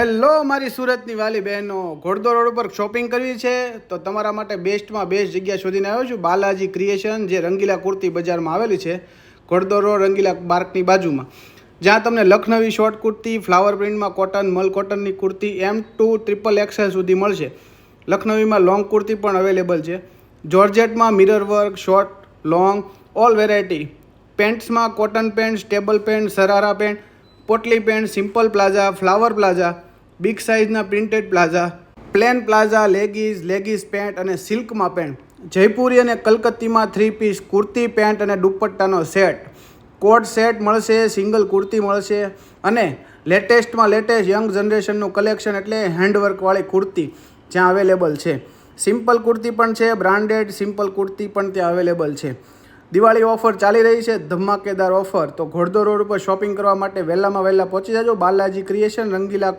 Hello મારી સુરતની વાલી બહેનો, ઘોડદોર રોડ ઉપર શોપિંગ કરવી છે તો તમારા માટે બેસ્ટમાં બેસ્ટ જગ્યા શોધીને આવ્યો છું. બાલાજી ક્રિએશન, જે રંગીલા કુર્તી બજારમાં આવેલી છે, ઘોડદોર રોડ રંગીલા પાર્કની બાજુમાં, જ્યાં તમને લખનવી શોર્ટ કુર્તી, ફ્લાવર પ્રિન્ટમાં કોટન, મલ કોટનની કુર્તી M2 XXL સુધી મળશે. લખનવીમાં લોંગ કુર્તી પણ અવેલેબલ છે. જોર્જેટમાં mirror work, short, long, all variety. પેન્ટ્સમાં cotton pant, stable pant, sharara pant, પોટલી pant, simple palazzo, flower palazzo, big સાઇઝના printed palazzo, plain palazzo, leggings pant અને સિલ્કમાં પેન્ટ, જયપુરી અને કલકત્તીમાં 3 પીસ કુર્તી, પેન્ટ અને દુપટ્ટાનો સેટ, કોટ સેટ મળશે, સિંગલ કુર્તી મળશે અને લેટેસ્ટમાં લેટેસ્ટ યંગ જનરેશનનું કલેક્શન એટલે હેન્ડવર્કવાળી કુર્તી જ્યાં અવેલેબલ છે. સિમ્પલ કુર્તી પણ છે, બ્રાન્ડેડ સિમ્પલ કુર્તી પણ ત્યાં અવેલેબલ છે. દિવાળી ઓફર ચાલી રહી છે, ધમાકેદાર ઓફર. તો ઘોડદોર રોડ ઉપર શોપિંગ કરવા માટે વહેલામાં વહેલા પહોંચી જાજો. બાલાજી ક્રિએશન, રંગીલા